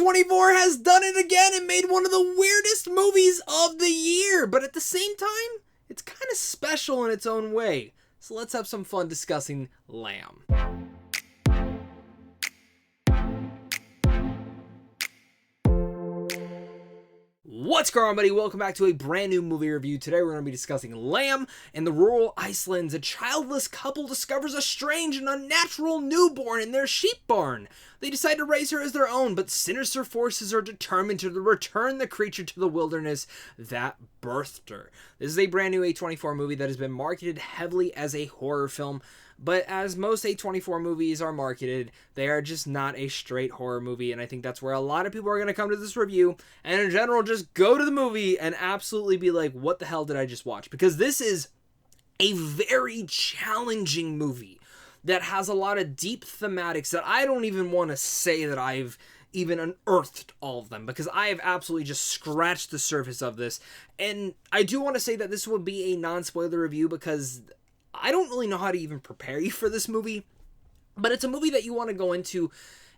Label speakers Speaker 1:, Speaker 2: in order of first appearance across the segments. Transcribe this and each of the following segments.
Speaker 1: A24 has done it again and made one of the weirdest movies of the year, but at the same time, it's kind of special in its own way. So let's have some fun discussing Lamb. What's going on, buddy? Welcome back to a brand new movie review. Today we're going to be discussing Lamb. In the rural Icelands, a childless couple discovers a strange and unnatural newborn in their sheep barn. They decide to raise her as their own, but sinister forces are determined to return the creature to the wilderness that birthed her. This is a brand new A24 movie that has been marketed heavily as a horror film. But as most A24 movies are marketed, they are just not a straight horror movie, and I think that's where a lot of people are going to come to this review, and in general, just go to the movie and absolutely be like, what the hell did I just watch? Because this is a very challenging movie that has a lot of deep thematics that I don't even want to say that I've even unearthed all of them, because I have absolutely just scratched the surface of this. And I do want to say that this will be a non-spoiler review because I don't really know how to even prepare you for this movie, but it's a movie that you want to go into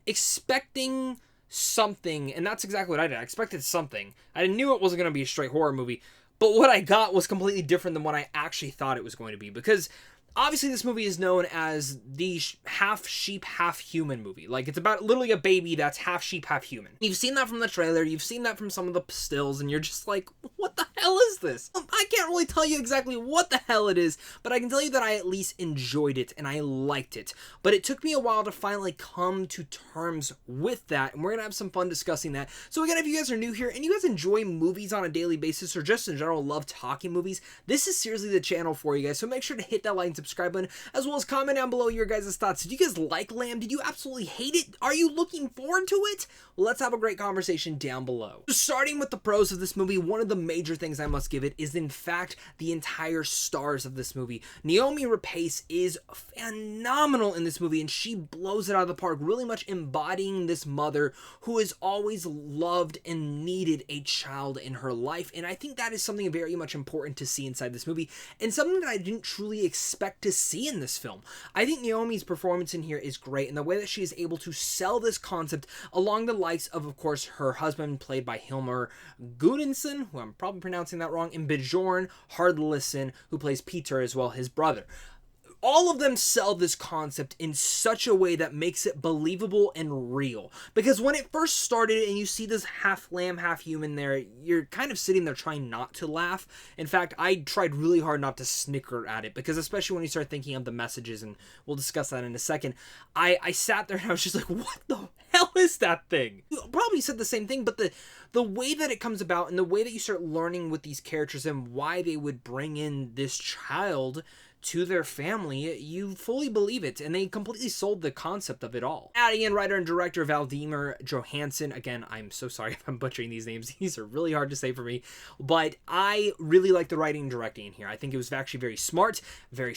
Speaker 1: expecting something, and that's exactly what I did. I expected something. I knew it wasn't going to be a straight horror movie, but what I got was completely different than what I actually thought it was going to be, because obviously this movie is known as the half sheep, half human movie. Like, it's about literally a baby that's half sheep, half human. You've seen that from the trailer, you've seen that from some of the stills, and you're just like, what the hell is this? I can't really tell you exactly what the hell it is, but I can tell you that I at least enjoyed it, and I liked it. But it took me a while to finally come to terms with that, and we're gonna have some fun discussing that. So again, if you guys are new here, and you guys enjoy movies on a daily basis, or just in general love talking movies, this is seriously the channel for you guys, so make sure to hit that like and subscribe button, as well as comment down below your guys' thoughts. Did you guys like Lamb? Did you absolutely hate it? Are you looking forward to it? Well, let's have a great conversation down below. Starting with the pros of this movie, one of the major things I must give it is, in fact, the entire stars of this movie. Noomi Rapace is phenomenal in this movie, and she blows it out of the park, really much embodying this mother who has always loved and needed a child in her life, and I think that is something very much important to see inside this movie, and something that I didn't truly expect to see in this film. I think Naomi's performance in here is great, and the way that she is able to sell this concept along the likes of course, her husband, played by Hilmar Gudmundsson, who I'm probably pronouncing that wrong, and Bjorn Hardlisson, who plays Peter as well, his brother. All of them sell this concept in such a way that makes it believable and real. Because when it first started and you see this half lamb, half human there, you're kind of sitting there trying not to laugh. In fact, I tried really hard not to snicker at it, because especially when you start thinking of the messages, and we'll discuss that in a second, I sat there and I was just like, what the hell is that thing? You probably said the same thing, but the way that it comes about and the way that you start learning with these characters and why they would bring in this child to their family, you fully believe it, and they completely sold the concept of it all. Adding in writer and director Valdimar Johansson. Again, I'm so sorry if I'm butchering these names. These are really hard to say for me, but I really like the writing and directing in here. I think it was actually very smart, very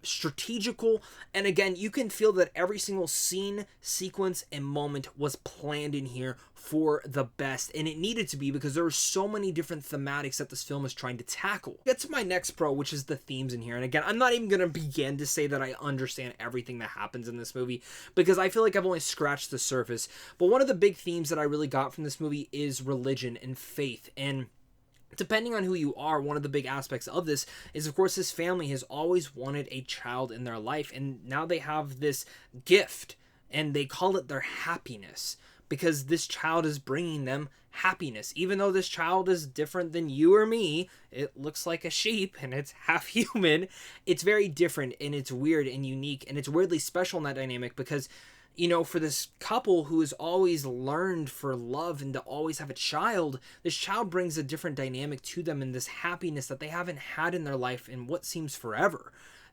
Speaker 1: strategical, and again, you can feel that every single scene, sequence, and moment was planned in here for the best, and it needed to be, because there were so many different thematics that this film is trying to tackle. Get to my next pro, which is the themes in here, and again, I'm not even going to begin to say that I understand everything that happens in this movie, because I feel like I've only scratched the surface, but one of the big themes that I really got from this movie is religion and faith, and depending on who you are, one of the big aspects of this is, of course, this family has always wanted a child in their life, and now they have this gift, and they call it their happiness, because this child is bringing them happiness. Even though this child is different than you or me, it looks like a sheep, and it's half human, it's very different, and it's weird and unique, and it's weirdly special in that dynamic, because you know, for this couple who has always learned for love and to always have a child, this child brings a different dynamic to them and this happiness that they haven't had in their life in what seems forever.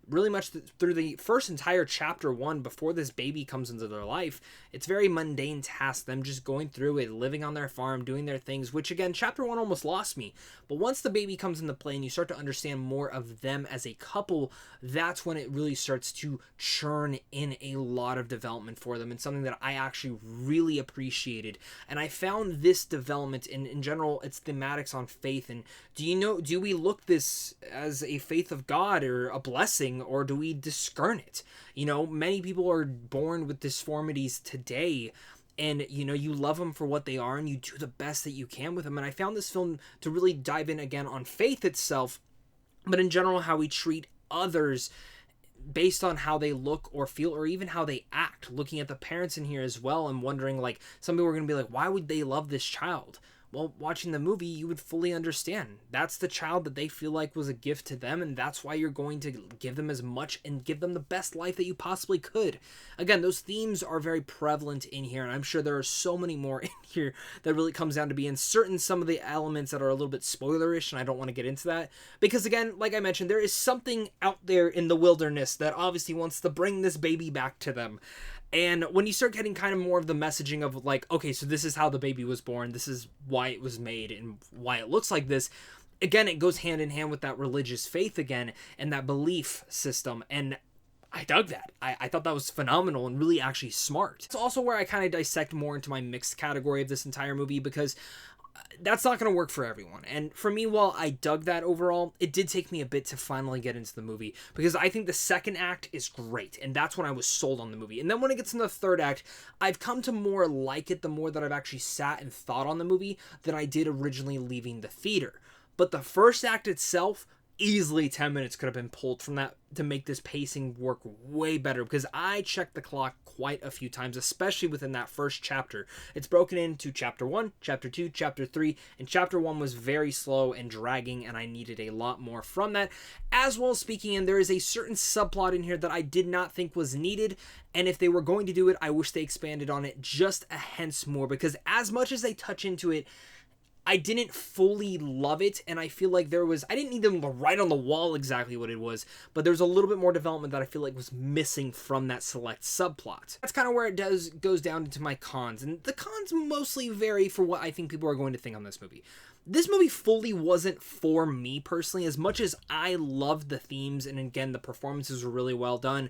Speaker 1: Really much through the first entire chapter 1, before this baby comes into their life, it's very mundane task, them just going through it, living on their farm, doing their things, which again, chapter 1 almost lost me. But once the baby comes into play and you start to understand more of them as a couple, that's when it really starts to churn in a lot of development for them, and something that I actually really appreciated. And I found this development in general, its thematics on faith, and do we look this as a faith of God or a blessing, or do we discern it? You know, many people are born with deformities today, and you love them for what they are and you do the best that you can with them. And I found this film to really dive in again on faith itself, but in general how we treat others based on how they look or feel, or even how they act. Looking at the parents in here as well and wondering, like, some people are going to be like, why would they love this child? Well, watching the movie, you would fully understand. That's the child that they feel like was a gift to them, and that's why you're going to give them as much and give them the best life that you possibly could. Again, those themes are very prevalent in here, and I'm sure there are so many more in here that really comes down to being certain some of the elements that are a little bit spoilerish, and I don't want to get into that. Because again, like I mentioned, there is something out there in the wilderness that obviously wants to bring this baby back to them. And when you start getting kind of more of the messaging of like, okay, so this is how the baby was born, this is why it was made, and why it looks like this, again, it goes hand in hand with that religious faith again, and that belief system, and I dug that. I thought that was phenomenal and really actually smart. It's also where I kind of dissect more into my mixed category of this entire movie, because that's not going to work for everyone. And for me, while I dug that overall, it did take me a bit to finally get into the movie, because I think the second act is great, and that's when I was sold on the movie. And then when it gets in the third act, I've come to more like it the more that I've actually sat and thought on the movie than I did originally leaving the theater. But the first act itself, easily 10 minutes could have been pulled from that to make this pacing work way better, because I checked the clock quite a few times, especially within that first chapter. It's broken into chapter 1, chapter 2, chapter 3, and chapter 1 was very slow and dragging, and I needed a lot more from that. As well as speaking, and there is a certain subplot in here that I did not think was needed, and if they were going to do it, I wish they expanded on it just a hence more, because as much as they touch into it, I didn't fully love it, and I feel like I didn't need them to write on the wall exactly what it was, but there's a little bit more development that I feel like was missing from that select subplot. That's kind of where it goes down into my cons, and the cons mostly vary for what I think people are going to think on this movie. This movie fully wasn't for me personally. As much as I loved the themes, and again, the performances were really well done,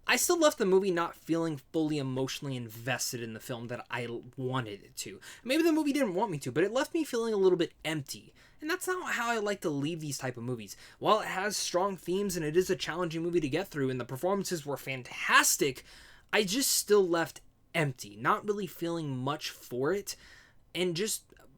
Speaker 1: I still left the movie not feeling fully emotionally invested in the film that I wanted it to. Maybe the movie didn't want me to, but it left me feeling a little bit empty. And that's not how I like to leave these type of movies. While it has strong themes and it is a challenging movie to get through and the performances were fantastic, I just still left empty, not really feeling much for it,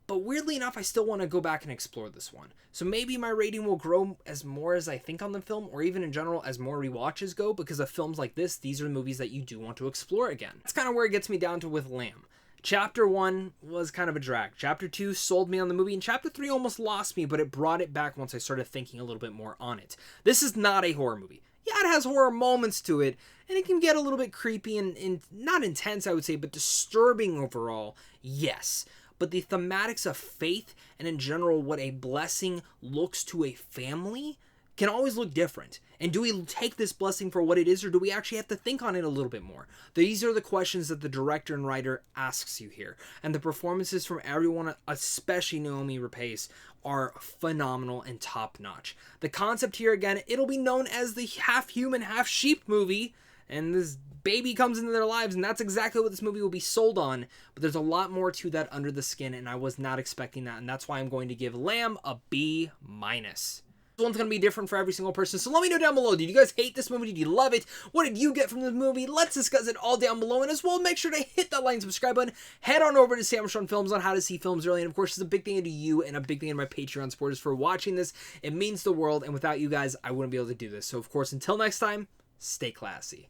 Speaker 1: but weirdly enough, I still want to go back and explore this one. So maybe my rating will grow as more as I think on the film, or even in general as more rewatches go, because of films like this, these are the movies that you do want to explore again. That's kind of where it gets me down to with Lamb. Chapter 1 was kind of a drag. Chapter 2 sold me on the movie, and Chapter 3 almost lost me, but it brought it back once I started thinking a little bit more on it. This is not a horror movie. Yeah, it has horror moments to it, and it can get a little bit creepy and not intense, I would say, but disturbing overall, yes. But the thematics of faith and in general what a blessing looks to a family can always look different. And do we take this blessing for what it is, or do we actually have to think on it a little bit more? These are the questions that the director and writer asks you here. And the performances from everyone, especially Noomi Rapace, are phenomenal and top-notch. The concept here, again, it'll be known as the half-human, half-sheep movie, and this baby comes into their lives, and that's exactly what this movie will be sold on. But there's a lot more to that under the skin, and I was not expecting that, and that's why I'm going to give Lamb a B-. This one's going to be different for every single person, so let me know down below. Did you guys hate this movie? Did you love it? What did you get from this movie? Let's discuss it all down below, and as well, make sure to hit that like and subscribe button. Head on over to Sam Armstrong Films on how to see films early, and of course, it's a big thing to you and a big thing to my Patreon supporters for watching this. It means the world, and without you guys, I wouldn't be able to do this. So, of course, until next time, stay classy.